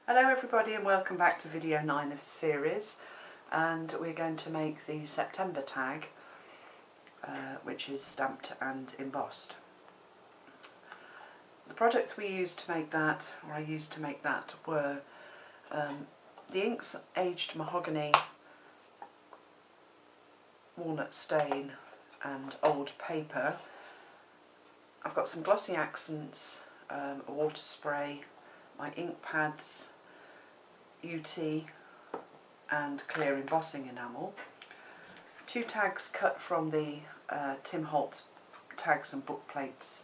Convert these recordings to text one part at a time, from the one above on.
Hello everybody and welcome back to video 9 of the series, and we're going to make the September tag which is stamped and embossed. The products we used to make that, or I used to make that, were the inks Aged Mahogany, Walnut Stain and Old Paper. I've got some glossy accents, a water spray, my ink pads, UT and clear embossing enamel, 2 tags cut from the Tim Holtz tags and book plates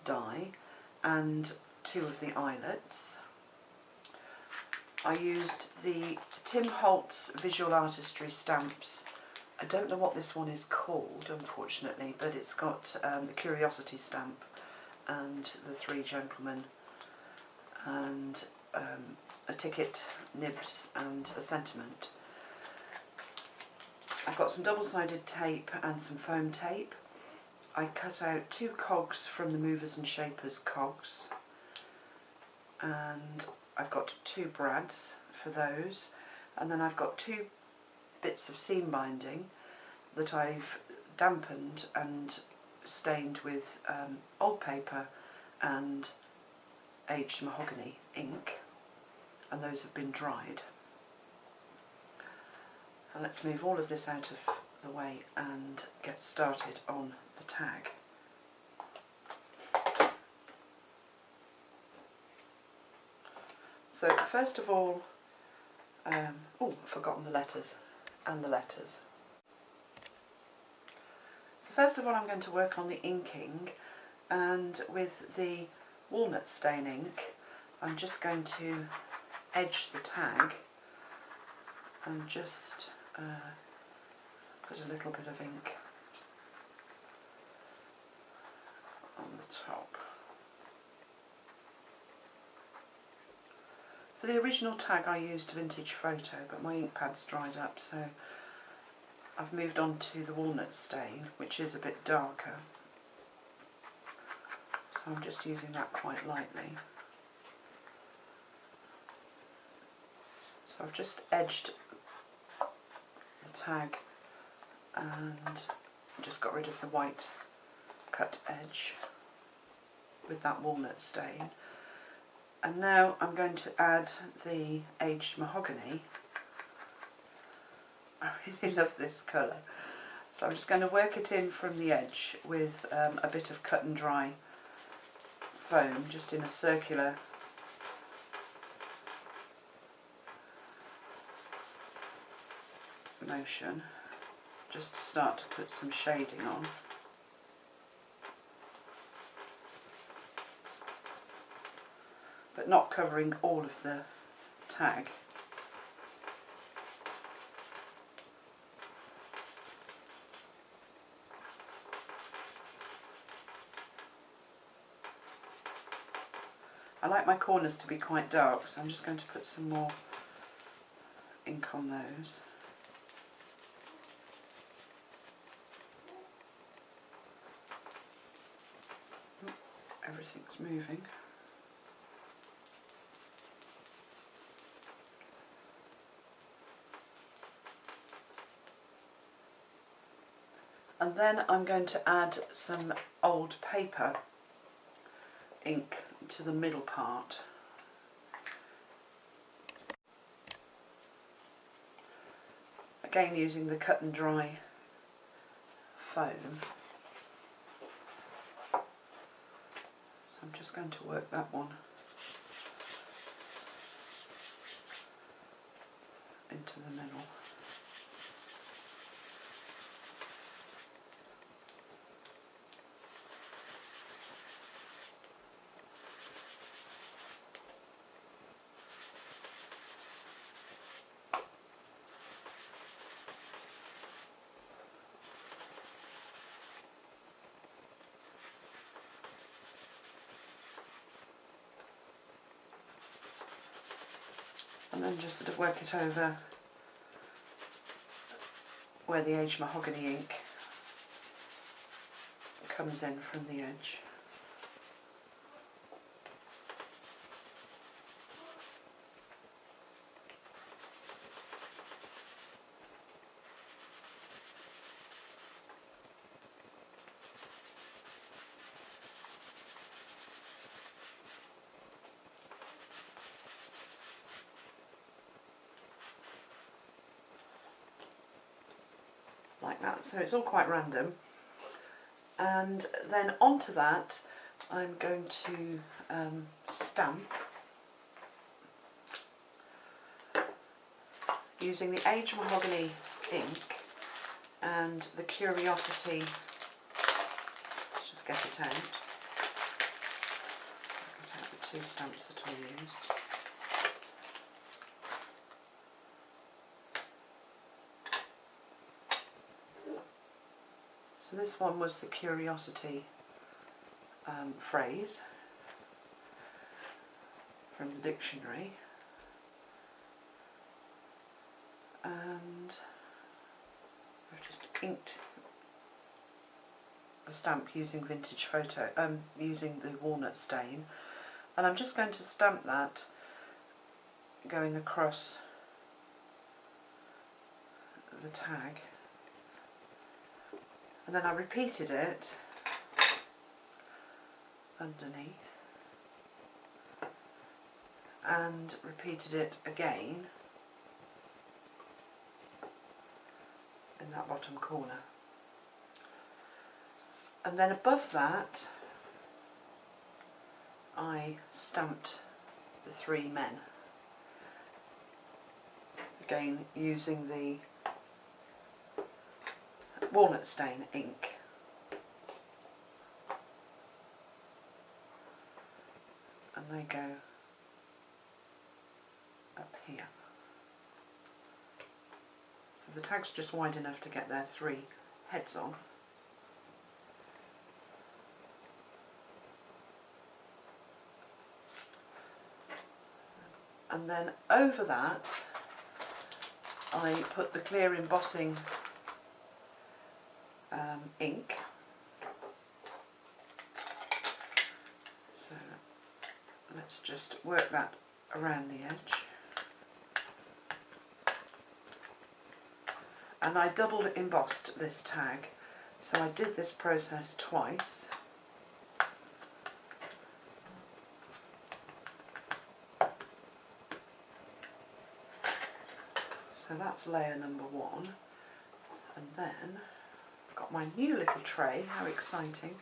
die, and 2 of the eyelets. I used the Tim Holtz Visual Artistry stamps. I don't know what this one is called, unfortunately, but it's got the Curiosity stamp and the 3 gentlemen and a ticket, nibs and a sentiment. I've got some double-sided tape and some foam tape. I cut out 2 cogs from the Movers and Shapers cogs, and I've got 2 brads for those, and then I've got 2 bits of seam binding that I've dampened and stained with old paper and Aged Mahogany ink, and those have been dried. And let's move all of this out of the way and get started on the tag. So first of all, oh, I've forgotten the letters and the letters. So first of all, I'm going to work on the inking, and with the Walnut Stain ink I'm just going to edge the tag and just put a little bit of ink on the top. For the original tag I used Vintage Photo, but my ink pad's dried up, so I've moved on to the Walnut Stain, which is a bit darker. So I'm just using that quite lightly. So I've just edged the tag and just got rid of the white cut edge with that Walnut Stain. And now I'm going to add the Aged Mahogany. I really love this colour. So I'm just going to work it in from the edge with a bit of cut and dry foam, just in a circular motion, just to start to put some shading on. But not covering all of the tag. I like my corners to be quite dark, so I'm just going to put some more ink on those. Everything's moving. And then I'm going to add some old paper ink to the middle part. Again using the cut and dry foam. I'm just going to work that one into the middle. And then just sort of work it over where the Aged Mahogany ink comes in from the edge. that, so it's all quite random. And then onto that I'm going to stamp using the Age Mahogany ink and the Curiosity. Let's just get it out. Get out the 2 stamps that I used. So this one was the Curiosity phrase from the dictionary, and I've just inked the stamp using vintage photo, using the walnut stain, and I'm just going to stamp that going across the tag, and then I repeated it underneath and repeated it again in that bottom corner, and then above that I stamped the 3 men, again using the walnut stain ink. And they go up here. So the tag's just wide enough to get their 3 heads on. And then over that I put the clear embossing ink. So let's just work that around the edge. And I double embossed this tag, so I did this process twice. So that's layer number 1, and then I've got my new little tray. How exciting.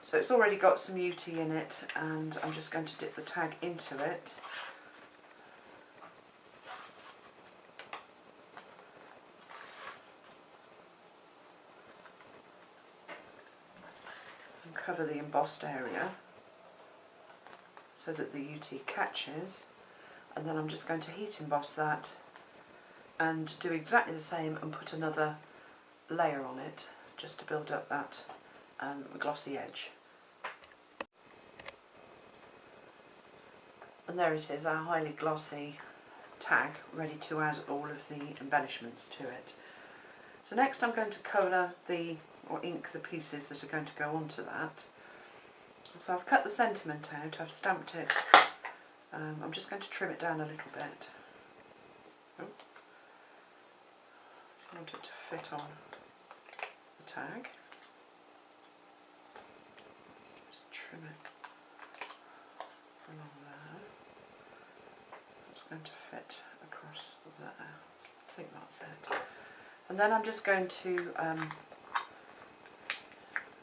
So it's already got some UT in it, and I'm just going to dip the tag into it. And cover the embossed area so that the UT catches, and then I'm just going to heat emboss that and do exactly the same and put another layer on it just to build up that glossy edge. And there it is, our highly glossy tag, ready to add all of the embellishments to it. So next I'm going to colour or ink the pieces that are going to go onto that. So I've cut the sentiment out, I've stamped it, I'm just going to trim it down a little bit. Oh. So I want it to fit on the tag. Just trim it along there. It's going to fit across there. I think that's it. And then I'm just going to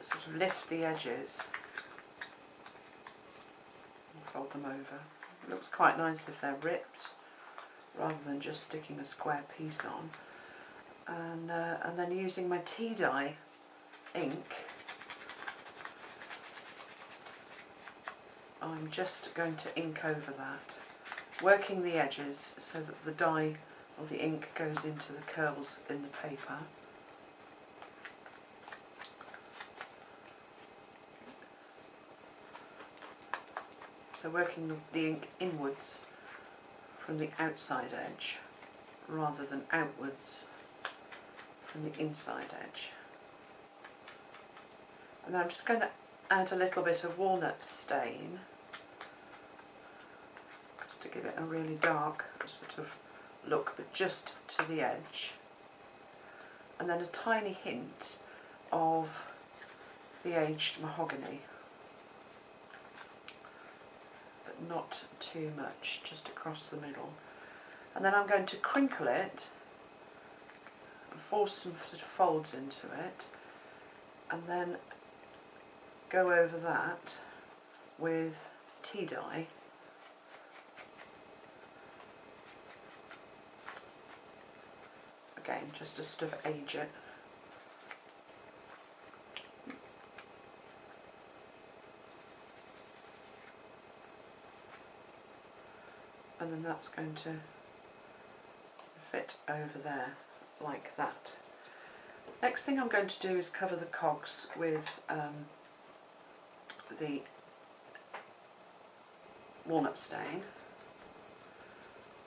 sort of lift the edges and fold them over. It looks quite nice if they're ripped rather than just sticking a square piece on. And then using my tea dye ink, I'm just going to ink over that, working the edges so that the dye or the ink goes into the curls in the paper. So working the ink inwards from the outside edge rather than outwards from the inside edge. And then I'm just going to add a little bit of walnut stain just to give it a really dark sort of look, but just to the edge. And then a tiny hint of the aged mahogany, but not too much, just across the middle. And then I'm going to crinkle it and force some sort of folds into it, and then go over that with tea dye. Again, just to sort of age it. And then that's going to fit over there like that. Next thing I'm going to do is cover the cogs with the walnut stain.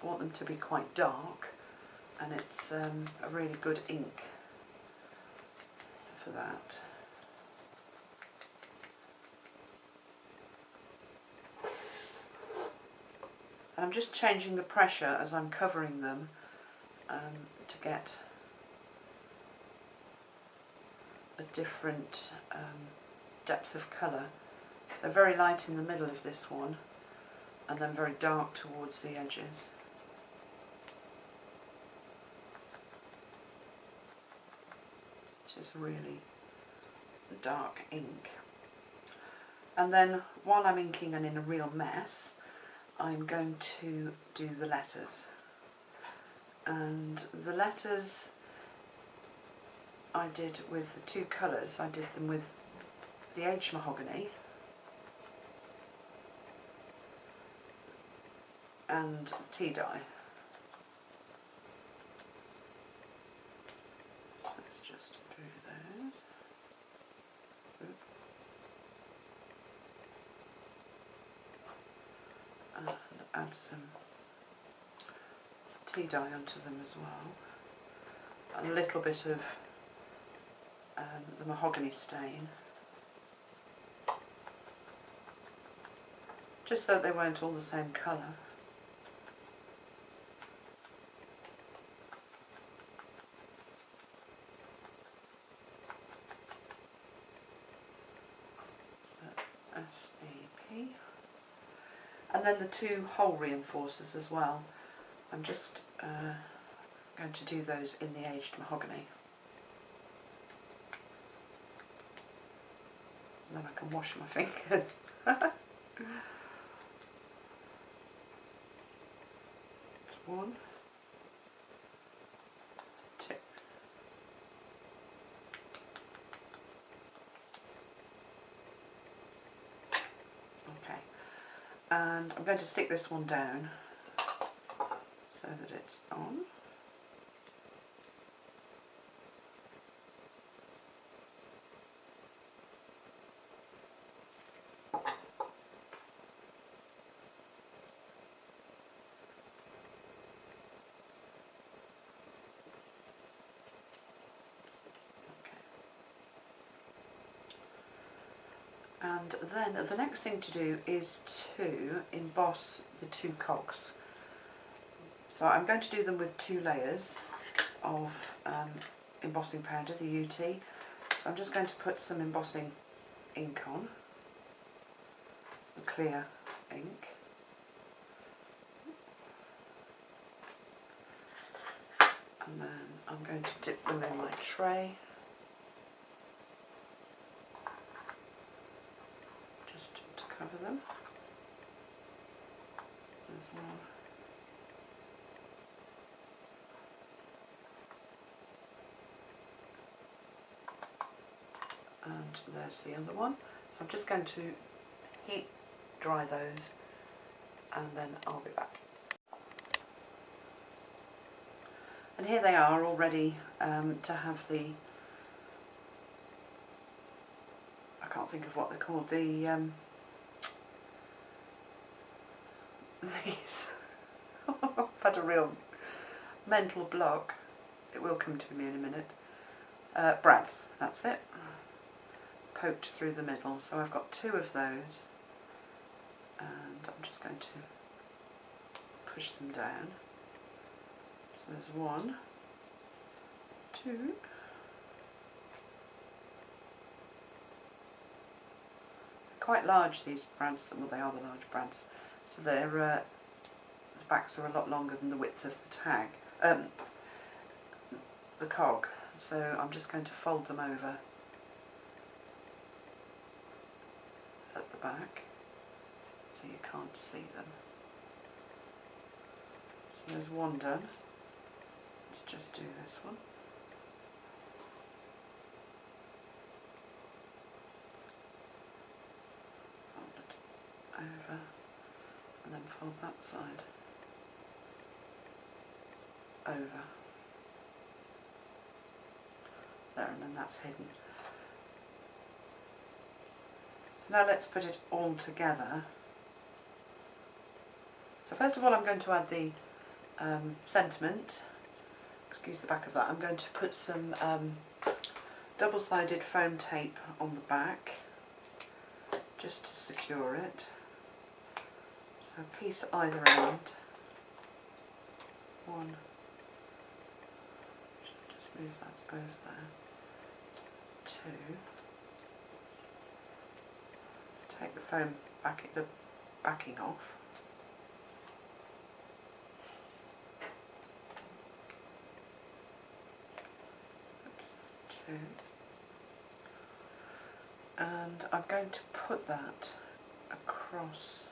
I want them to be quite dark, and it's a really good ink for that. And I'm just changing the pressure as I'm covering them to get a different depth of colour. So very light in the middle of this one, and then very dark towards the edges. Which is really dark ink. And then while I'm inking and in a real mess, I'm going to do the letters. And the letters I did with the two colours. I did them with the aged mahogany and the tea dye. So let's just do those. And add some tea dye onto them as well. A little bit of the mahogany stain, just so they weren't all the same colour. So SAP. And then the two hole reinforcers as well. I'm just going to do those in the aged mahogany. And then I can wash my fingers. That's one, two. Okay, and I'm going to stick this one down so that it's on. And then the next thing to do is to emboss the two cogs. So I'm going to do them with 2 layers of embossing powder, the UT. So I'm just going to put some embossing ink on, the clear ink. And then I'm going to dip them in my tray. To cover them. There's one. And there's the other one. So I'm just going to heat dry those, and then I'll be back. And here they are, all ready to have the, I can't think of what they're called, the these. I've had a real mental block. It will come to me in a minute. Brads, that's it. Poked through the middle. So I've got 2 of those, and I'm just going to push them down. So there's 1, 2. Quite large, these brads. Well, they are the large brads. So they're the backs are a lot longer than the width of the tag, the cog. so I'm just going to fold them over at the back so you can't see them. So there's one done. Let's just do this one. Fold it over and then fold that side over. There, and then that's hidden. So now let's put it all together. So first of all I'm going to add the sentiment. Excuse the back of that. I'm going to put some double-sided foam tape on the back just to secure it. So a piece at either end. One. Just move that both there. Two. Let's take the foam backing off. Two. And I'm going to put that across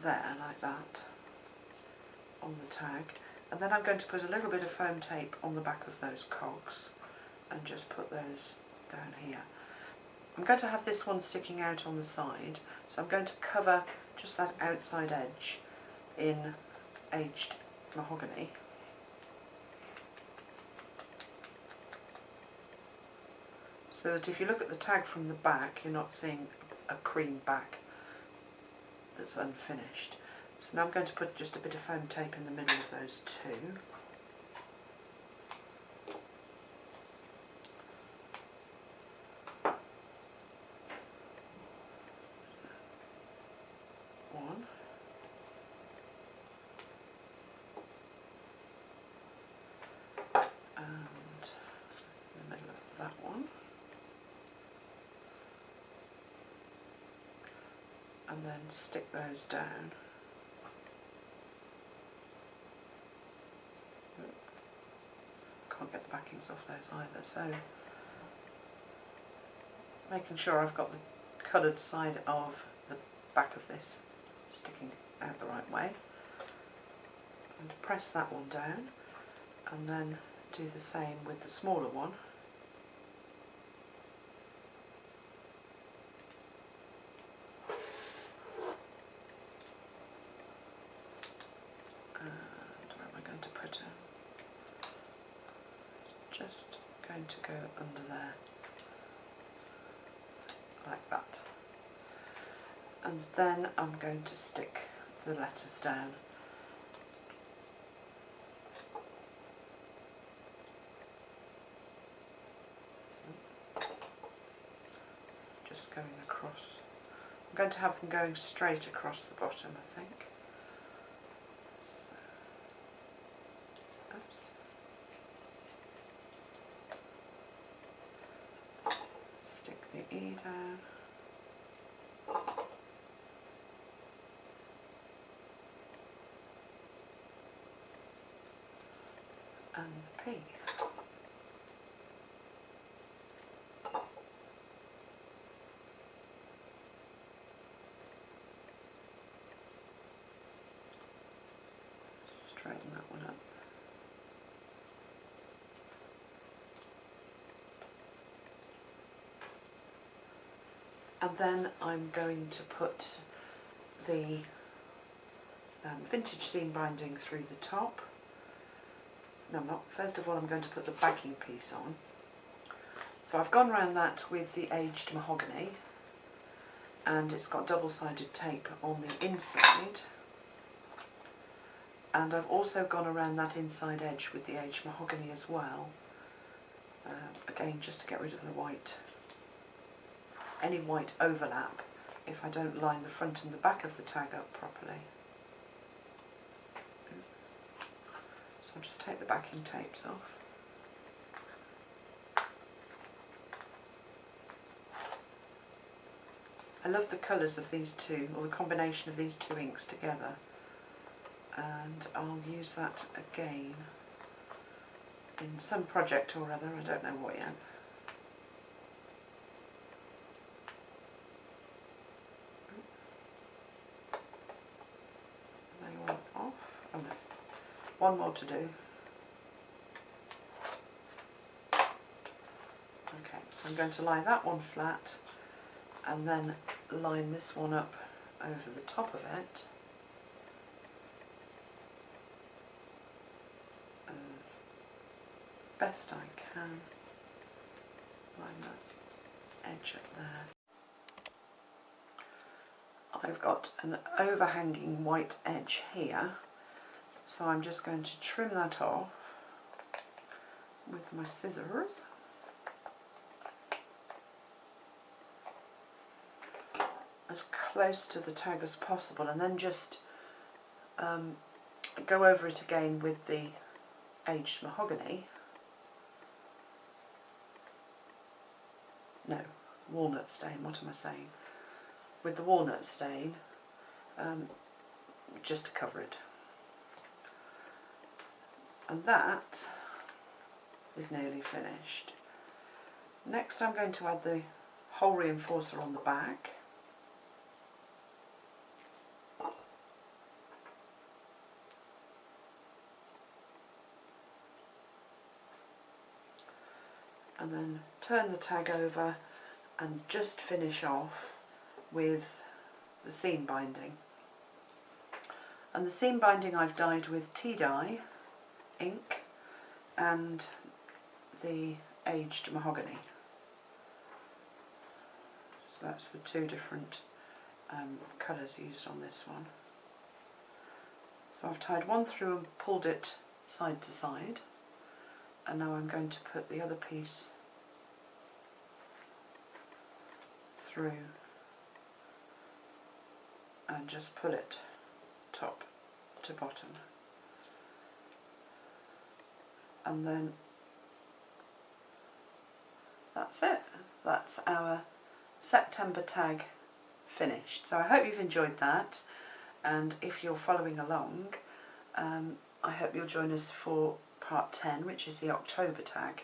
there like that on the tag, and then I'm going to put a little bit of foam tape on the back of those cogs and just put those down here. I'm going to have this one sticking out on the side, so I'm going to cover just that outside edge in aged mahogany. So that if you look at the tag from the back, you're not seeing a cream back that's unfinished. So now I'm going to put just a bit of foam tape in the middle of those two. One. And in the middle of that one. And then stick those down. Can't get the backings off those either, so making sure I've got the coloured side of the back of this sticking out the right way, and press that one down, and then do the same with the smaller one. Just going to go under there like that, and then I'm going to stick the letters down. Just going across. I'm going to have them going straight across the bottom, I think. Stick the E down. And the P. Straighten that one up. And then I'm going to put the vintage seam binding through the top. No, I'm not. First of all, I'm going to put the backing piece on. So I've gone around that with the aged mahogany, and it's got double-sided tape on the inside. And I've also gone around that inside edge with the aged mahogany as well. Again, just to get rid of the white, any white overlap if I don't line the front and the back of the tag up properly. So I'll just take the backing tapes off. I love the colours of these two, or the combination of these two inks together, and I'll use that again in some project or other, I don't know what yet. They went off. Oh no, one more to do. Okay, so I'm going to lie that one flat and then line this one up over the top of it. As best I can. Line that edge up there. I've got an overhanging white edge here, so I'm just going to trim that off with my scissors. As close to the tag as possible, and then just go over it again with the aged mahogany. No, walnut stain, what am I saying? With the walnut stain, just to cover it. And that is nearly finished. Next I'm going to add the hole reinforcer on the back. And then turn the tag over and just finish off with the seam binding. And the seam binding I've dyed with tea dye ink and the aged mahogany. So that's the two different colours used on this one. So I've tied one through and pulled it side to side, and now I'm going to put the other piece through and just pull it top to bottom, and then that's it. That's our September tag finished. So I hope you've enjoyed that, and if you're following along, I hope you'll join us for part 10, which is the October tag.